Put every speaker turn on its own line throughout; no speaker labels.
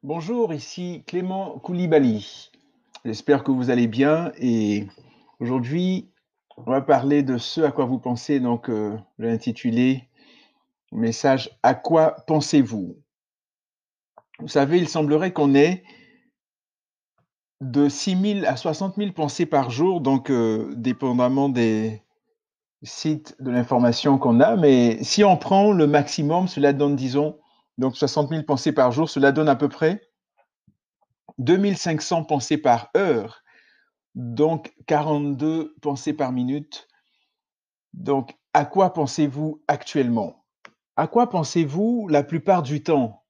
Bonjour, ici Clément Koulibaly. J'espère que vous allez bien et aujourd'hui, on va parler de ce à quoi vous pensez. J'ai intitulé le message «À quoi pensez-vous?» Vous savez, il semblerait qu'on ait de 6 000 à 60 000 pensées par jour, dépendamment des sites de l'information qu'on a. Mais si on prend le maximum, cela donne, disons, 60 000 pensées par jour, cela donne à peu près 2 500 pensées par heure. Donc 42 pensées par minute. Donc, à quoi pensez-vous actuellement? À quoi pensez-vous la plupart du temps?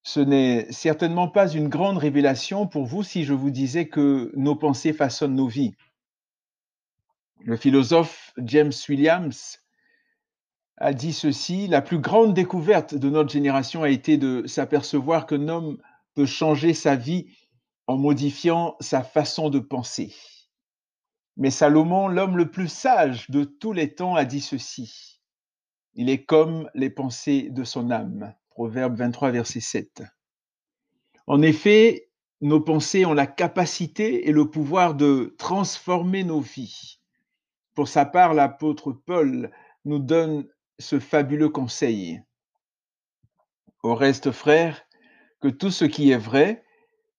Ce n'est certainement pas une grande révélation pour vous si je vous disais que nos pensées façonnent nos vies. Le philosophe James Williams a dit ceci: «La plus grande découverte de notre génération a été de s'apercevoir qu'un homme peut changer sa vie en modifiant sa façon de penser.» Mais Salomon, l'homme le plus sage de tous les temps, a dit ceci: «Il est comme les pensées de son âme.» Proverbe 23, verset 7. En effet, nos pensées ont la capacité et le pouvoir de transformer nos vies. Pour sa part, l'apôtre Paul nous donne ce fabuleux conseil: «Au reste, frères, que tout ce qui est vrai,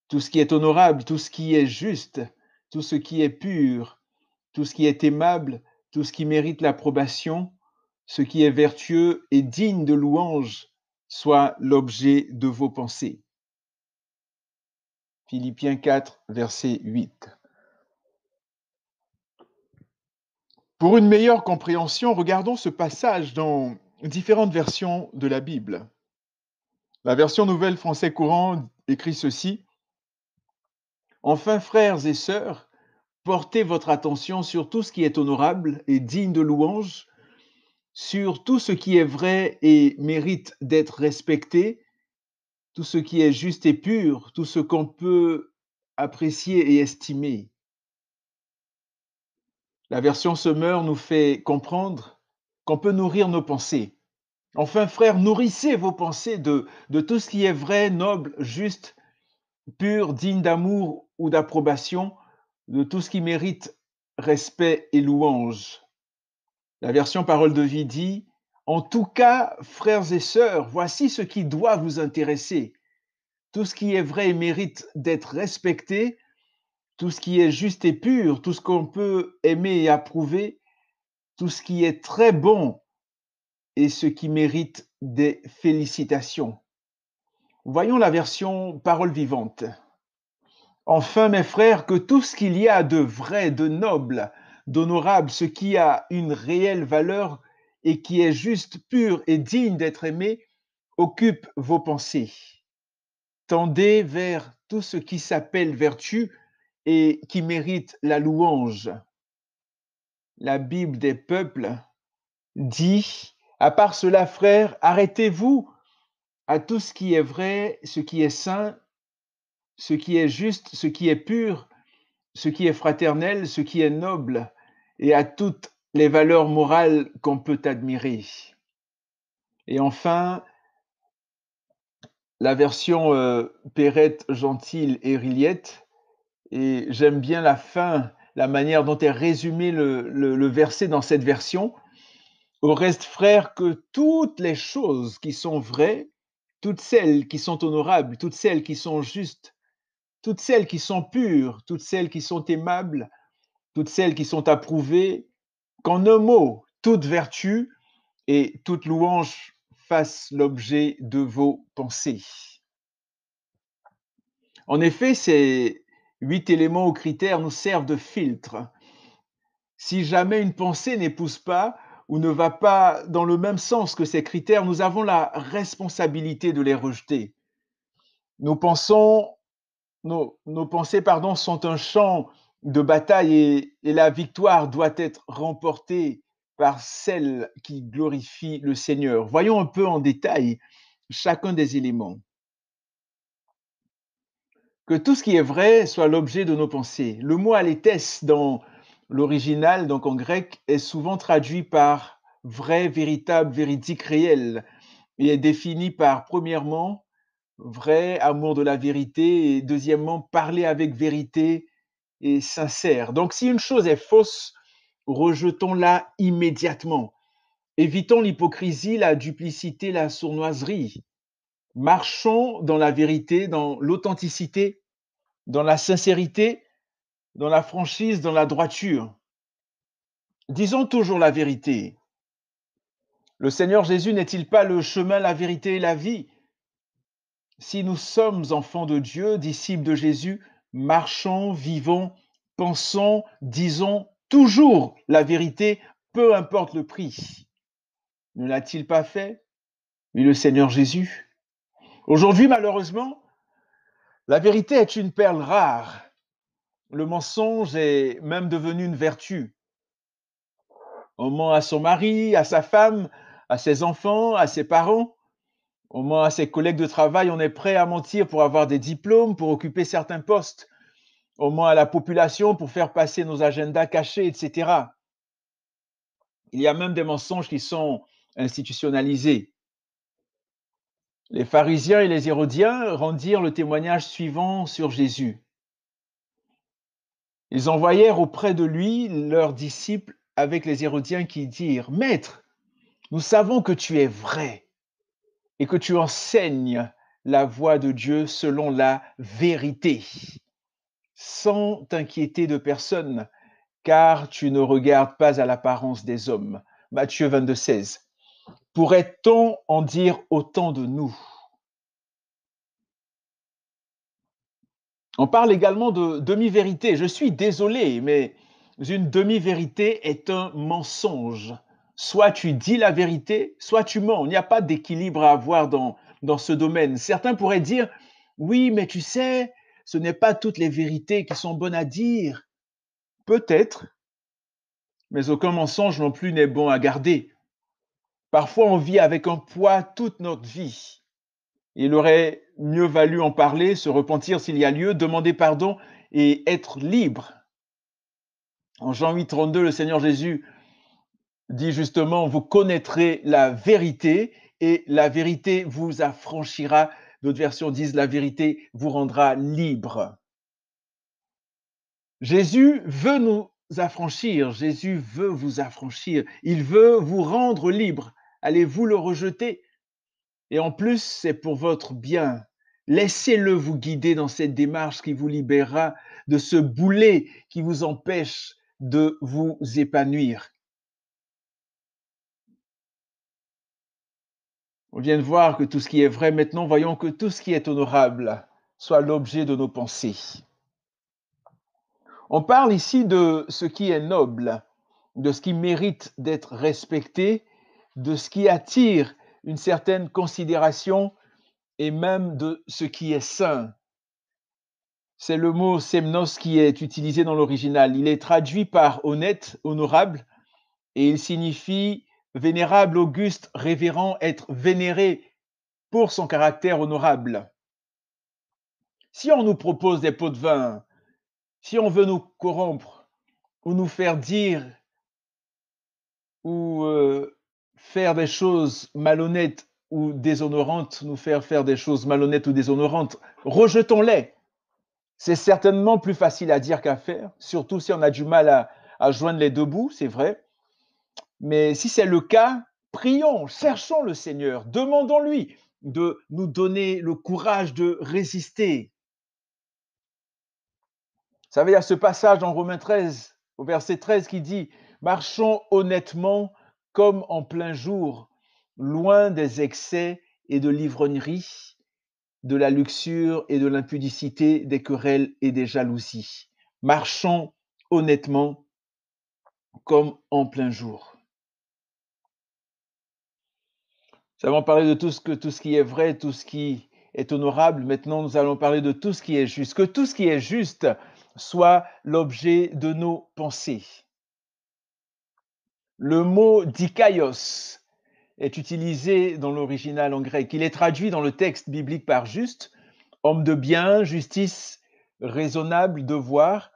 tout ce qui est honorable, tout ce qui est juste, tout ce qui est pur, tout ce qui est aimable, tout ce qui mérite l'approbation, ce qui est vertueux et digne de louange, soit l'objet de vos pensées.» Philippiens 4, verset 8. Pour une meilleure compréhension, regardons ce passage dans différentes versions de la Bible. La version nouvelle français courant écrit ceci: «Enfin, frères et sœurs, portez votre attention sur tout ce qui est honorable et digne de louange, sur tout ce qui est vrai et mérite d'être respecté, tout ce qui est juste et pur, tout ce qu'on peut apprécier et estimer.» La version Semeur nous fait comprendre qu'on peut nourrir nos pensées. Enfin, frères, nourrissez vos pensées de tout ce qui est vrai, noble, juste, pur, digne d'amour ou d'approbation, de tout ce qui mérite respect et louange. La version Parole de vie dit: «En tout cas, frères et sœurs, voici ce qui doit vous intéresser. Tout ce qui est vrai et mérite d'être respecté, tout ce qui est juste et pur, tout ce qu'on peut aimer et approuver, tout ce qui est très bon et ce qui mérite des félicitations.» Voyons la version Parole vivante. «Enfin, mes frères, que tout ce qu'il y a de vrai, de noble, d'honorable, ce qui a une réelle valeur et qui est juste, pur et digne d'être aimé, occupe vos pensées. Tendez vers tout ce qui s'appelle vertu et qui mérite la louange.» La Bible des peuples dit: «À part cela, frères, arrêtez-vous à tout ce qui est vrai, ce qui est saint, ce qui est juste, ce qui est pur, ce qui est fraternel, ce qui est noble, et à toutes les valeurs morales qu'on peut admirer.» Et enfin, la version Perrette, Gentile et Rilliette, et j'aime bien la fin, la manière dont est résumé le verset dans cette version: «Au reste, frères, que toutes les choses qui sont vraies, toutes celles qui sont honorables, toutes celles qui sont justes, toutes celles qui sont pures, toutes celles qui sont aimables, toutes celles qui sont approuvées, qu'en un mot, toute vertu et toute louange fassent l'objet de vos pensées.» En effet, ces 8 éléments ou critères nous servent de filtre. Si jamais une pensée n'épouse pas ou ne va pas dans le même sens que ces critères, nous avons la responsabilité de les rejeter. Nos pensons nos pensées, pardon, sont un champ de bataille et la victoire doit être remportée par celle qui glorifie le Seigneur. Voyons un peu en détail chacun des éléments. Que tout ce qui est vrai soit l'objet de nos pensées. Le mot aléthès dans l'original, donc en grec, est souvent traduit par vrai, véritable, véridique, réel, et est défini par, premièrement, vrai, amour de la vérité et deuxièmement, parler avec vérité et sincère. Donc si une chose est fausse, rejetons-la immédiatement. Évitons l'hypocrisie, la duplicité, la sournoiserie. Marchons dans la vérité, dans l'authenticité, dans la sincérité, dans la franchise, dans la droiture. Disons toujours la vérité. Le Seigneur Jésus n'est-il pas le chemin, la vérité et la vie? Si nous sommes enfants de Dieu, disciples de Jésus, marchons, vivons, pensons, disons toujours la vérité, peu importe le prix. Ne l'a-t-il pas fait? Oui, le Seigneur Jésus. Aujourd'hui, malheureusement, la vérité est une perle rare. Le mensonge est même devenu une vertu. On ment à son mari, à sa femme, à ses enfants, à ses parents. On ment à ses collègues de travail. On est prêt à mentir pour avoir des diplômes, pour occuper certains postes. On ment à la population pour faire passer nos agendas cachés, etc. Il y a même des mensonges qui sont institutionnalisés. Les pharisiens et les hérodiens rendirent le témoignage suivant sur Jésus. Ils envoyèrent auprès de lui leurs disciples avec les hérodiens qui dirent: Maître, nous savons que tu es vrai et que tu enseignes la voie de Dieu selon la vérité, sans t'inquiéter de personne, car tu ne regardes pas à l'apparence des hommes. Matthieu 22, 16. Pourrait-on en dire autant de nous? On parle également de demi-vérité. Je suis désolé, mais une demi-vérité est un mensonge. Soit tu dis la vérité, soit tu mens. Il n'y a pas d'équilibre à avoir dans ce domaine. Certains pourraient dire, oui, mais tu sais, ce n'est pas toutes les vérités qui sont bonnes à dire. Peut-être, mais aucun mensonge non plus n'est bon à garder. Parfois, on vit avec un poids toute notre vie. Il aurait mieux valu en parler, se repentir s'il y a lieu, demander pardon et être libre. En Jean 8, 32, le Seigneur Jésus dit justement, vous connaîtrez la vérité et la vérité vous affranchira. D'autres versions disent, la vérité vous rendra libre. Jésus veut nous affranchir, Jésus veut vous affranchir, il veut vous rendre libre. Allez-vous le rejeter? Et en plus, c'est pour votre bien. Laissez-le vous guider dans cette démarche qui vous libérera de ce boulet qui vous empêche de vous épanouir. On vient de voir que tout ce qui est vrai, maintenant voyons que tout ce qui est honorable soit l'objet de nos pensées. On parle ici de ce qui est noble, de ce qui mérite d'être respecté, de ce qui attire une certaine considération et même de ce qui est saint. C'est le mot semnos qui est utilisé dans l'original. Il est traduit par honnête, honorable, et il signifie vénérable, auguste, révérend, être vénéré pour son caractère honorable. Si on nous propose des pots de vin, si on veut nous corrompre ou nous faire dire ou faire des choses malhonnêtes ou déshonorantes, nous faire des choses malhonnêtes ou déshonorantes, rejetons-les. C'est certainement plus facile à dire qu'à faire, surtout si on a du mal à joindre les deux bouts, c'est vrai. Mais si c'est le cas, prions, cherchons le Seigneur, demandons-lui de nous donner le courage de résister. Vous savez, il y a ce passage dans Romains 13, au verset 13, qui dit « Marchons honnêtement comme en plein jour, loin des excès et de l'ivrognerie, de la luxure et de l'impudicité, des querelles et des jalousies. Marchons honnêtement comme en plein jour. » Nous avons parlé de tout ce qui est vrai, tout ce qui est honorable. Maintenant, nous allons parler de tout ce qui est juste. Que tout ce qui est juste soit l'objet de nos pensées. Le mot dikaios est utilisé dans l'original en grec. Il est traduit dans le texte biblique par juste, homme de bien, justice, raisonnable, devoir.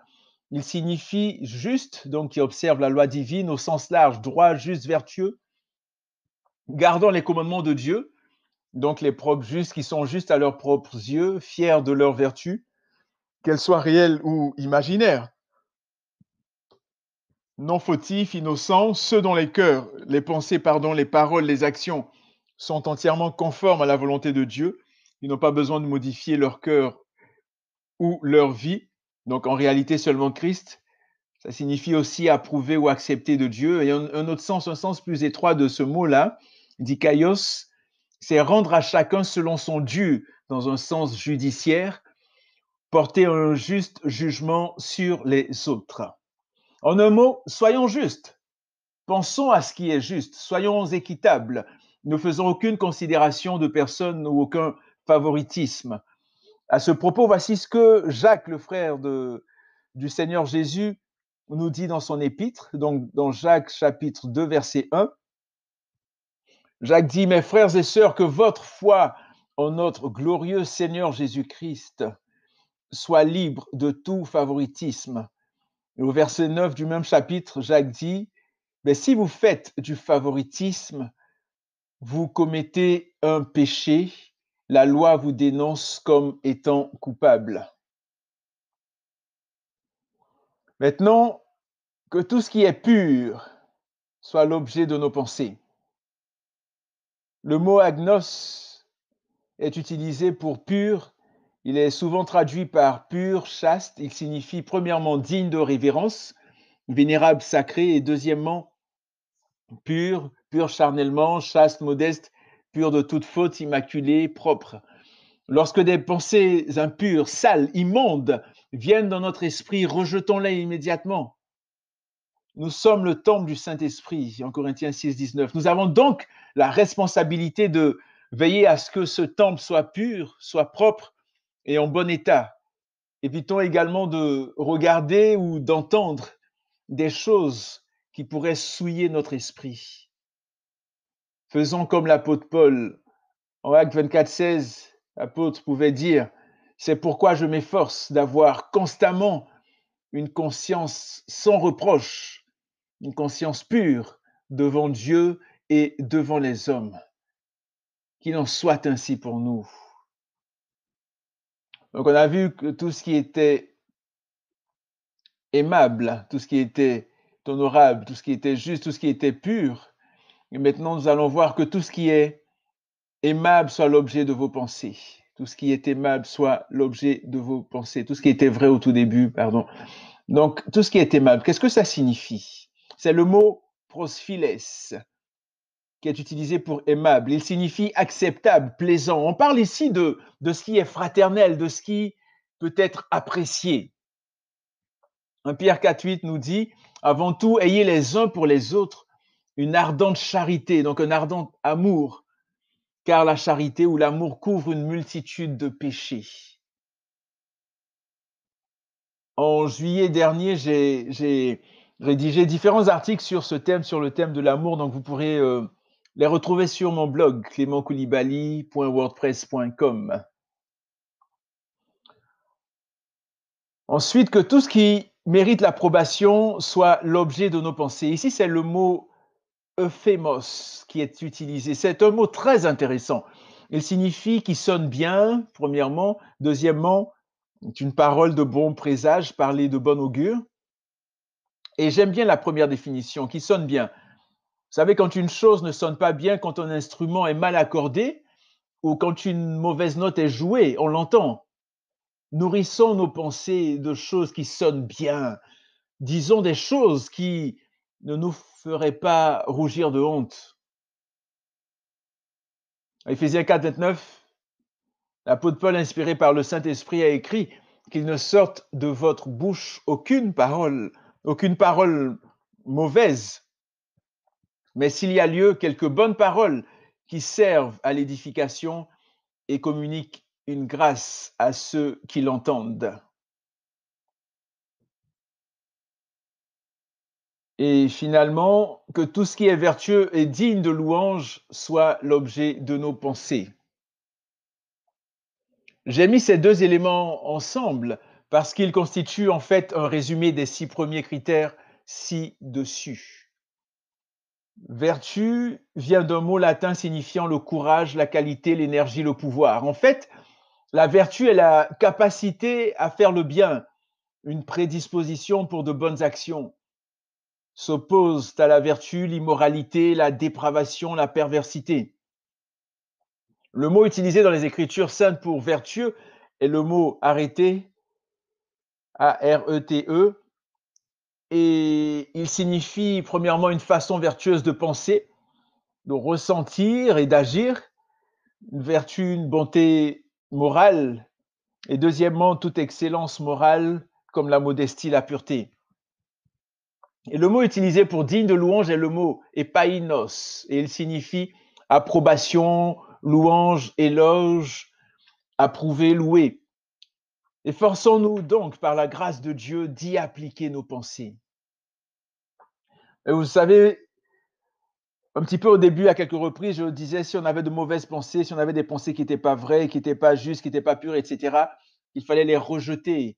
Il signifie juste, donc qui observe la loi divine au sens large, droit, juste, vertueux, gardant les commandements de Dieu. donc les propres justes qui sont justes à leurs propres yeux, fiers de leur vertu, qu'elles soient réelles ou imaginaires, non fautifs, innocents, ceux dont les cœurs, les pensées, pardon, les paroles, les actions sont entièrement conformes à la volonté de Dieu. Ils n'ont pas besoin de modifier leur cœur ou leur vie. Donc en réalité, seulement Christ. Ça signifie aussi approuver ou accepter de Dieu. Et un autre sens, un sens plus étroit de ce mot-là, dikaios, c'est rendre à chacun selon son dû, dans un sens judiciaire, porter un juste jugement sur les autres. En un mot, soyons justes. Pensons à ce qui est juste. Soyons équitables. Ne faisons aucune considération de personne ou aucun favoritisme. À ce propos, voici ce que Jacques, le frère du Seigneur Jésus, nous dit dans son épître, donc dans Jacques chapitre 2, verset 1. Jacques dit, mes frères et sœurs, que votre foi en notre glorieux Seigneur Jésus-Christ soit libre de tout favoritisme. Et au verset 9 du même chapitre, Jacques dit, mais si vous faites du favoritisme, vous commettez un péché, la loi vous dénonce comme étant coupable. Maintenant, que tout ce qui est pur soit l'objet de nos pensées. Le mot agnos est utilisé pour pur. Il est souvent traduit par pur, chaste. Il signifie premièrement digne de révérence, vénérable, sacré, et deuxièmement pur, pur charnellement, chaste, modeste, pur de toute faute, immaculé, propre. Lorsque des pensées impures, sales, immondes viennent dans notre esprit, rejetons-les immédiatement. Nous sommes le temple du Saint-Esprit, en Corinthiens 6, 19. Nous avons donc la responsabilité de veiller à ce que ce temple soit pur, soit propre et en bon état. Évitons également de regarder ou d'entendre des choses qui pourraient souiller notre esprit. Faisons comme l'apôtre Paul. En Actes 24, 16, l'apôtre pouvait dire, c'est pourquoi je m'efforce d'avoir constamment une conscience sans reproche, une conscience pure devant Dieu et devant les hommes. Qu'il en soit ainsi pour nous. Donc on a vu que tout ce qui était aimable, tout ce qui était honorable, tout ce qui était juste, tout ce qui était pur. Et maintenant, nous allons voir que tout ce qui est aimable soit l'objet de vos pensées. Tout ce qui est aimable soit l'objet de vos pensées. Tout ce qui était vrai au tout début, pardon. Donc, tout ce qui est aimable, qu'est-ce que ça signifie? C'est le mot prosphiles qui est utilisé pour aimable. Il signifie acceptable, plaisant. On parle ici de ce qui est fraternel, de ce qui peut être apprécié. 1 Pierre 4,8 nous dit, avant tout, ayez les uns pour les autres une ardente charité, donc un ardent amour, car la charité ou l'amour couvre une multitude de péchés. En juillet dernier, j'ai rédigé différents articles sur ce thème, sur le thème de l'amour, donc vous pourrez les retrouver sur mon blog, clémentkoulibaly.wordpress.com. Ensuite, que tout ce qui mérite l'approbation soit l'objet de nos pensées. Ici, c'est le mot euphémos qui est utilisé. C'est un mot très intéressant. Il signifie qui sonne bien, premièrement. Deuxièmement, c'est une parole de bon présage, parler de bon augure. Et j'aime bien la première définition, qui sonne bien. Vous savez, quand une chose ne sonne pas bien, quand un instrument est mal accordé, ou quand une mauvaise note est jouée, on l'entend. Nourrissons nos pensées de choses qui sonnent bien. Disons des choses qui ne nous feraient pas rougir de honte. Éphésiens 4, 29, l'apôtre Paul, inspiré par le Saint-Esprit, a écrit qu'il ne sorte de votre bouche aucune parole mauvaise, mais s'il y a lieu, quelques bonnes paroles qui servent à l'édification et communiquent une grâce à ceux qui l'entendent. Et finalement, que tout ce qui est vertueux et digne de louange soit l'objet de nos pensées. J'ai mis ces deux éléments ensemble parce qu'ils constituent en fait un résumé des 6 premiers critères ci-dessus. Vertu vient d'un mot latin signifiant le courage, la qualité, l'énergie, le pouvoir. En fait, la vertu est la capacité à faire le bien, une prédisposition pour de bonnes actions. S'opposent à la vertu l'immoralité, la dépravation, la perversité. Le mot utilisé dans les Écritures saintes pour vertueux est le mot arrêté, A-R-E-T-E, et il signifie premièrement une façon vertueuse de penser, de ressentir et d'agir, une vertu, une bonté morale, et deuxièmement, toute excellence morale comme la modestie, la pureté. Et le mot utilisé pour digne de louange est le mot epainos, et il signifie approbation, louange, éloge, approuver, louer. Efforçons-nous donc par la grâce de Dieu d'y appliquer nos pensées. Et vous savez, un petit peu au début, à quelques reprises, je disais si on avait de mauvaises pensées, si on avait des pensées qui n'étaient pas vraies, qui n'étaient pas justes, qui n'étaient pas pures, etc., il fallait les rejeter.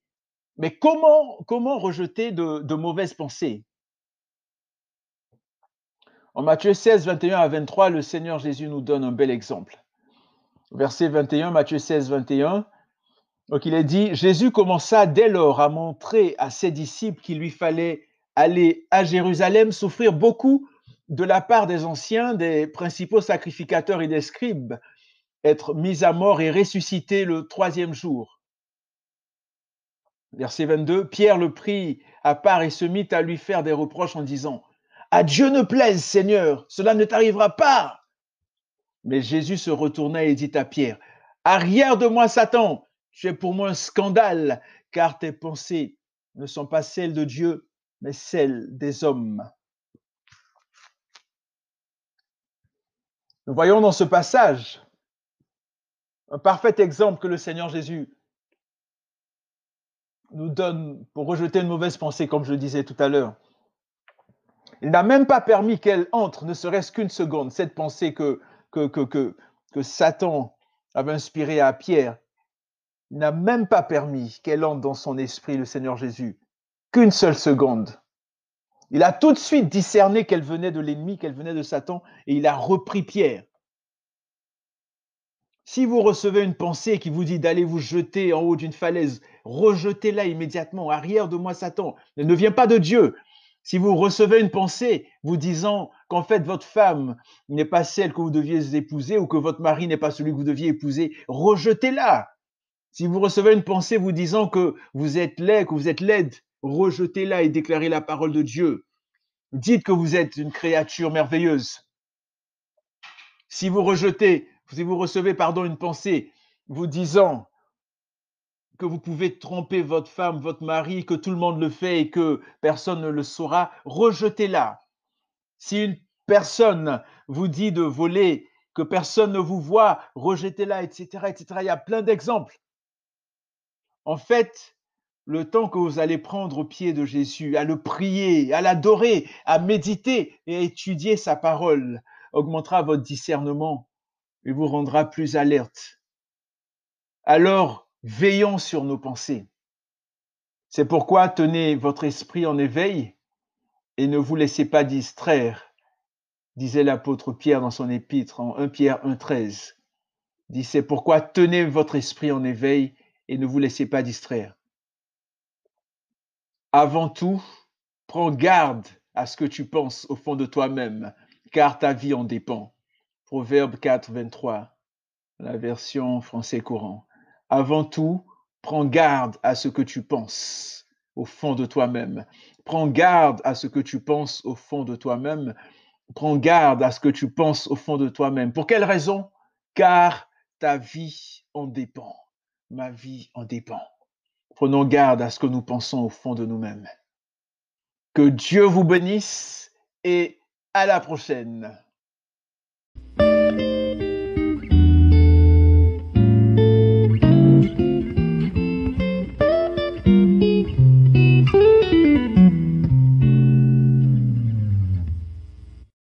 Mais comment rejeter de mauvaises pensées? En Matthieu 16, 21 à 23, le Seigneur Jésus nous donne un bel exemple. Verset 21, Matthieu 16, 21. Donc il est dit, Jésus commença dès lors à montrer à ses disciples qu'il lui fallait aller à Jérusalem, souffrir beaucoup de la part des anciens, des principaux sacrificateurs et des scribes, être mis à mort et ressuscité le troisième jour. Verset 22, Pierre le prit à part et se mit à lui faire des reproches en disant, à Dieu ne plaise, Seigneur, cela ne t'arrivera pas. Mais Jésus se retourna et dit à Pierre, arrière de moi, Satan, tu es pour moi un scandale, car tes pensées ne sont pas celles de Dieu, mais celles des hommes. Nous voyons dans ce passage un parfait exemple que le Seigneur Jésus nous donne pour rejeter une mauvaise pensée, comme je le disais tout à l'heure. Il n'a même pas permis qu'elle entre, ne serait-ce qu'une seconde, cette pensée que Satan avait inspirée à Pierre. Il n'a même pas permis qu'elle entre dans son esprit, le Seigneur Jésus, qu'une seule seconde. Il a tout de suite discerné qu'elle venait de l'ennemi, qu'elle venait de Satan, et il a repris Pierre. Si vous recevez une pensée qui vous dit d'aller vous jeter en haut d'une falaise, rejetez-la immédiatement, arrière de moi Satan, elle ne vient pas de Dieu. Si vous recevez une pensée vous disant qu'en fait votre femme n'est pas celle que vous deviez épouser ou que votre mari n'est pas celui que vous deviez épouser, rejetez-la. Si vous recevez une pensée vous disant que vous êtes laid, que vous êtes laide, rejetez-la et déclarez la parole de Dieu. Dites que vous êtes une créature merveilleuse. Si vous recevez, une pensée vous disant que vous pouvez tromper votre femme, votre mari, que tout le monde le fait et que personne ne le saura, rejetez-la. Si une personne vous dit de voler, que personne ne vous voit, rejetez-la, etc., etc. Il y a plein d'exemples. En fait, le temps que vous allez prendre au pied de Jésus, à le prier, à l'adorer, à méditer et à étudier sa parole, augmentera votre discernement et vous rendra plus alerte. Alors, veillons sur nos pensées. C'est pourquoi tenez votre esprit en éveil et ne vous laissez pas distraire, disait l'apôtre Pierre dans son épître en 1 Pierre 1,13. Dit, c'est pourquoi tenez votre esprit en éveil et ne vous laissez pas distraire. Avant tout, prends garde à ce que tu penses au fond de toi-même, car ta vie en dépend. Proverbe 4, 23, la version français courant. Avant tout, prends garde à ce que tu penses au fond de toi-même. Prends garde à ce que tu penses au fond de toi-même. Prends garde à ce que tu penses au fond de toi-même. Pour quelle raison? Car ta vie en dépend. Ma vie en dépend. Prenons garde à ce que nous pensons au fond de nous-mêmes. Que Dieu vous bénisse et à la prochaine.